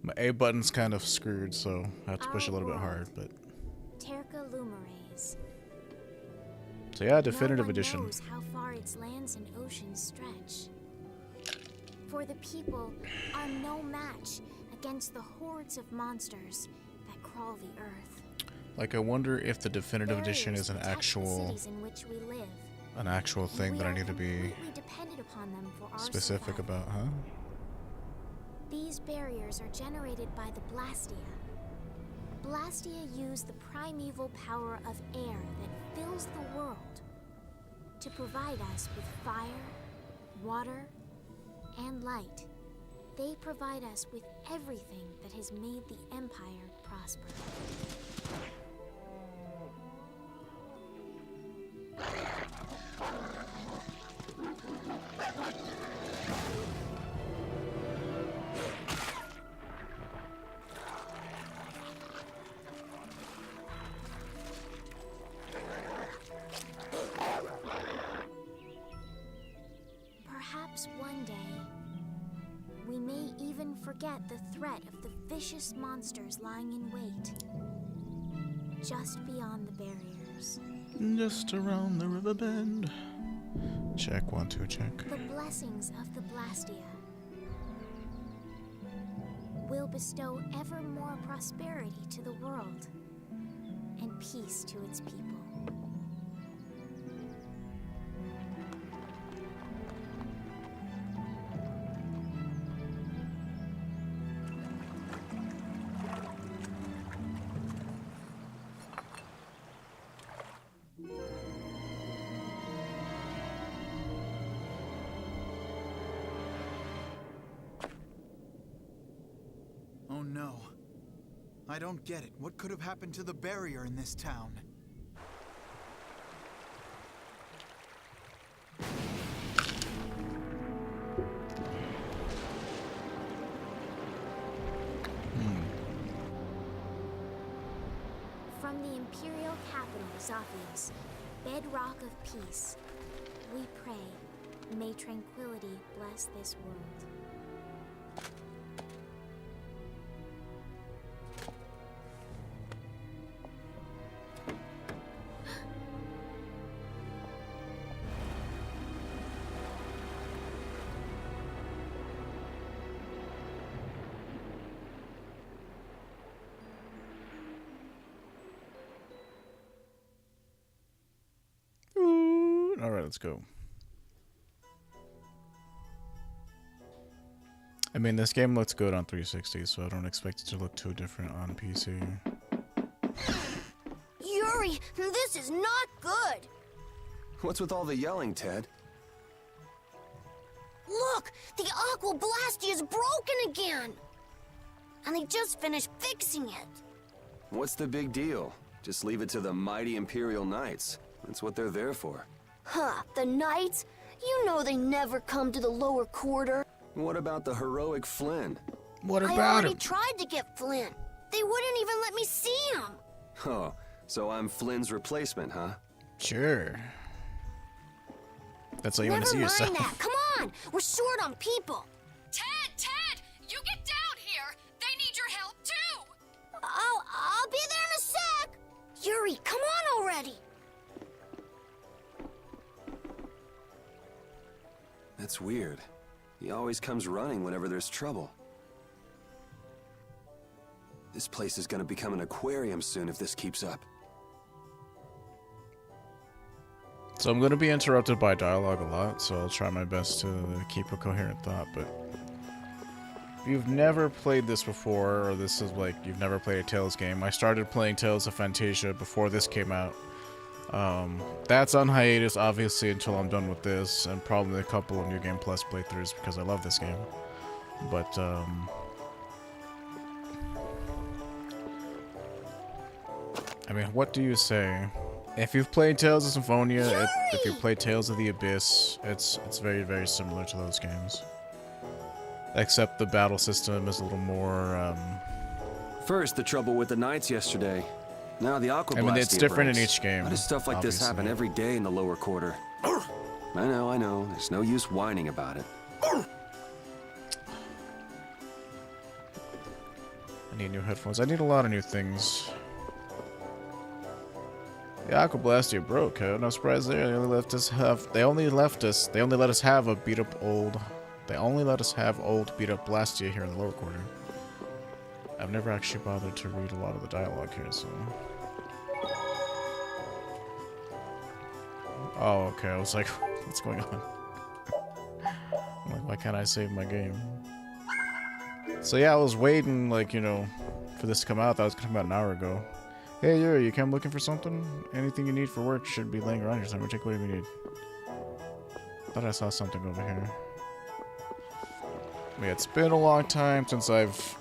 My A button's kind of screwed, so I have to push a little bit hard, but... Terca Lumares. So yeah, definitive No one edition. knows how far its lands and oceans stretch. For the people are no match against the hordes of monsters that crawl the earth. Like, I wonder if the definitive edition is an actual... cities in which we live. An actual thing that I need to be dependent upon them for our specific survival. about, huh? These barriers are generated by the Blastia. Blastia use the primeval power of air that fills the world to provide us with fire, water, and light. They provide us with everything that has made the Empire prosper. Perhaps one day, we may even forget the threat of the vicious monsters lying in wait just beyond the barriers. Just around the river bend. Check, 1, 2, check. The blessings of the Blastia will bestow ever more prosperity to the world and peace to its people. Oh no. I don't get it. What could have happened to the barrier in this town? From the imperial capital, Zophius, bedrock of peace, we pray, may tranquility bless this world. Alright, let's go. I mean, this game looks good on 360, so I don't expect it to look too different on PC. Yuri, this is not good! What's with all the yelling, Ted? Look! The Aqua Blastia is broken again! And they just finished fixing it. What's the big deal? Just leave it to the mighty Imperial Knights. That's what they're there for. Huh, the Knights? You know they never come to the lower quarter. What about the heroic Flynn? What I about already him? tried to get Flynn. They wouldn't even let me see him. Oh, so I'm Flynn's replacement, huh? Sure. That's how you want to see Never yourself. mind that. Come on, we're short on people. Ted! You get down here! They need your help too! I'll be there in a sec. Yuri, come on already. That's weird. He always comes running whenever there's trouble. This place is gonna become an aquarium soon if this keeps up. So I'm going to be interrupted by dialogue a lot, so I'll try my best to keep a coherent thought, but... If you've never played this before, or this is like, you've never played a Tales game, I started playing Tales of Fantasia before this came out. That's on hiatus, obviously, until I'm done with this, and probably a couple of New Game Plus playthroughs, because I love this game. But, I mean, what do you say? If you've played Tales of Symphonia, if you played Tales of the Abyss, it's very, very similar to those games. Except the battle system is a little more, First, the trouble with the Knights yesterday. Now the Aqua Blastia. I mean, it's different in breaks. each game. Why does stuff like this happen every day in the lower quarter? I know. There's no use whining about it. I need new headphones. I need a lot of new things. The Aqua Blastia broke, huh? No surprise there. They only let us have a beat up old beat up Blastia here in the lower quarter. I've never actually bothered to read a lot of the dialogue here, so. Oh, okay. I was like, what's going on? I'm like, why can't I save my game? So yeah, I was waiting, like, you know, for this to come out. That was gonna come out an hour ago. Hey, Yuri, you come looking for something? Anything you need for work should be laying around here somewhere. Take whatever you need. Thought I saw something over here. Yeah, it's been a long time since I've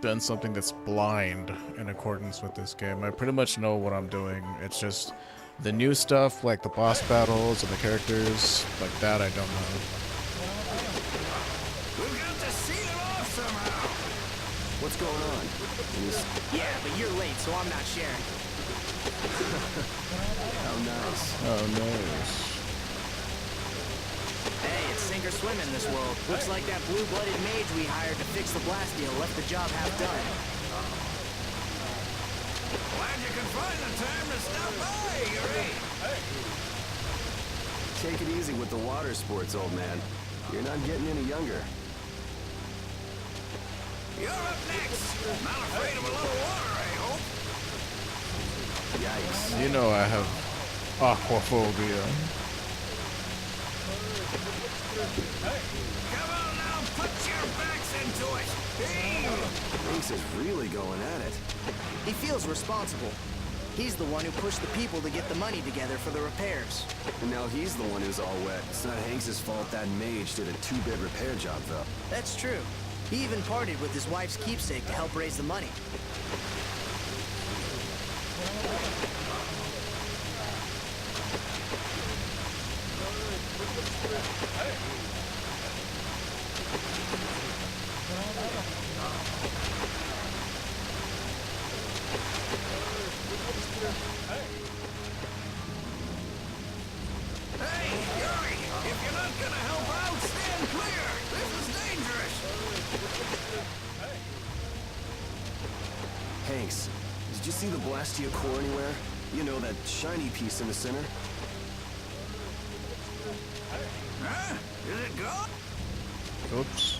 done something that's blind in accordance with this game. I pretty much know what I'm doing. It's just the new stuff, like the boss battles and the characters, like that I don't know. We've got to seal it off somehow. What's going on? Yeah, but you're late, so I'm not sharing. How nice. Oh, nice. Hey, it's sink or swim in this world. Looks like that blue-blooded mage we hired to fix the Blastia left the job half done. Glad you can find the time to stop by, Yuri. Take it easy with the water sports, old man. You're not getting any younger. You're up next. Not afraid of a little water, I hope. Yikes. You know I have aquaphobia. Come on now, put your backs into it. Hanks is really going at it. He feels responsible. He's the one who pushed the people to get the money together for the repairs. And now he's the one who's all wet. It's not Hanks' fault that mage did a 2-bit repair job, though. That's true. He even partied with his wife's keepsake to help raise the money. Hey, Yuri, if you're not gonna help out, stand clear. This is dangerous. Hanks, did you see the Blastia core anywhere? You know, that shiny piece in the center? Huh? Is it gone? Oops.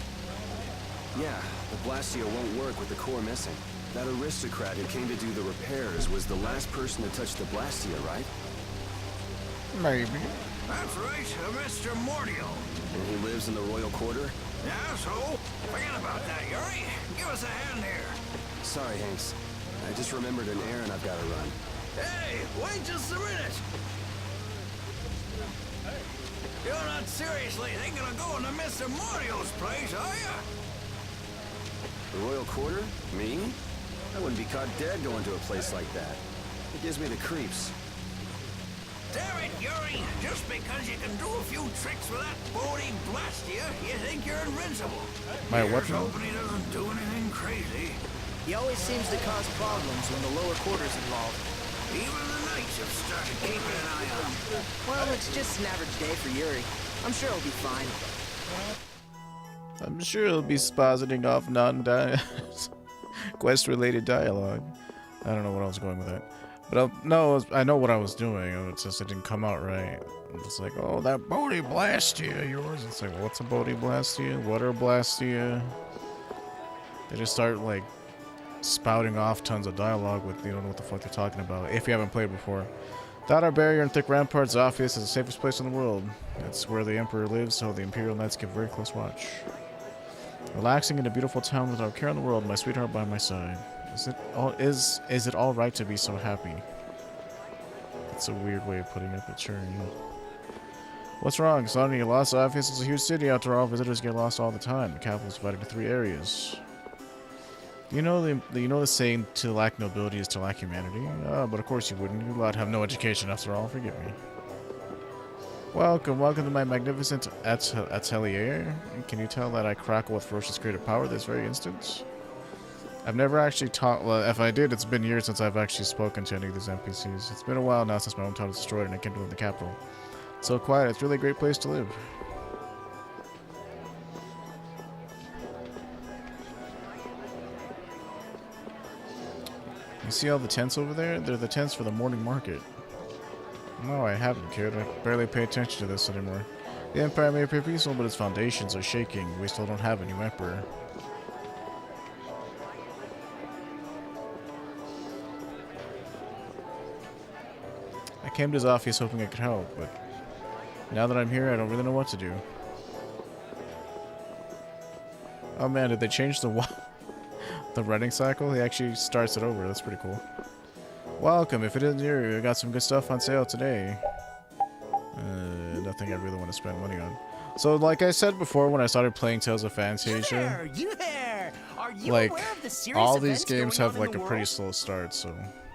Yeah, the Blastia won't work with the core missing. That aristocrat who came to do the repairs was the last person to touch the Blastia, right? Maybe. That's right, Mr. Mordio. And he lives in the royal quarter? Yeah, so? Forget about that, Yuri. Give us a hand here. Sorry, Hanks. I just remembered an errand I've got to run. Hey, wait just a minute. You're not seriously thinking of going to Mr. Mordio's place, are you? The royal quarter? Me? I wouldn't be caught dead going to a place like that. It gives me the creeps. Damn it, Yuri! Just because you can do a few tricks with that Bodhi Blastia, you think you're invincible. My Here's weapon? hoping he doesn't do anything crazy. He always seems to cause problems when the lower quarter's involved. Even the knights have started keeping an eye on him. Well, it's just an average day for Yuri. I'm sure he'll be fine. I'm sure he'll be expositing off quest-related dialogue. I don't know what I was going with that. But I know what I was doing. It's just it didn't come out right. It's like, oh, that Bodhi Blastia yours. It's like, what's a Bodhi Blastia? What are Blastia? They just start, like, spouting off tons of dialogue with, you don't know what the fuck they're talking about, if you haven't played before. Without our barrier and thick ramparts, Zophius is the safest place in the world. It's where the Emperor lives, so the Imperial Knights keep very close watch. Relaxing in a beautiful town without care in the world, my sweetheart by my side. Is it all right to be so happy? It's a weird way of putting it, but sure, yeah. What's wrong? Son, you lost? Zophius is a huge city after all. Visitors get lost all the time. The capital is divided into 3 areas. You know the saying, to lack nobility is to lack humanity? But of course you wouldn't. You lot have no education after all. Forgive me. Welcome to my magnificent atelier. Can you tell that I crackle with ferocious creative power this very instant? I've never actually taught. Well, if I did, it's been years since I've actually spoken to any of these NPCs. It's been a while now since my hometown was destroyed and I came to live in the capital. It's so quiet. It's really a great place to live. see all the tents over there? They're the tents for the morning market. No, I haven't, kid. I barely pay attention to this anymore. The Empire may appear peaceful, but its foundations are shaking. We still don't have a new emperor. I came to his office hoping I could help, but now that I'm here, I don't really know what to do. Oh man, did they change the the running cycle? He actually starts it over. That's pretty cool. Welcome. If it isn't you, I got some good stuff on sale today. Nothing I really want to spend money on. So, like I said before, when I started playing Tales of Fantasia, You there! Are you like aware of the serious all these events games going have on in like a the pretty world? slow start, so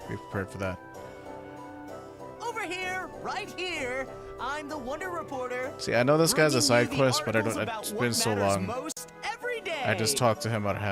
be prepared for that. Over here, right here, I'm the Wonder Reporter. See, I know this guy's a bringing side you the quest, but I articles don't. about It's what been so matters long. most every day. I just talked to him about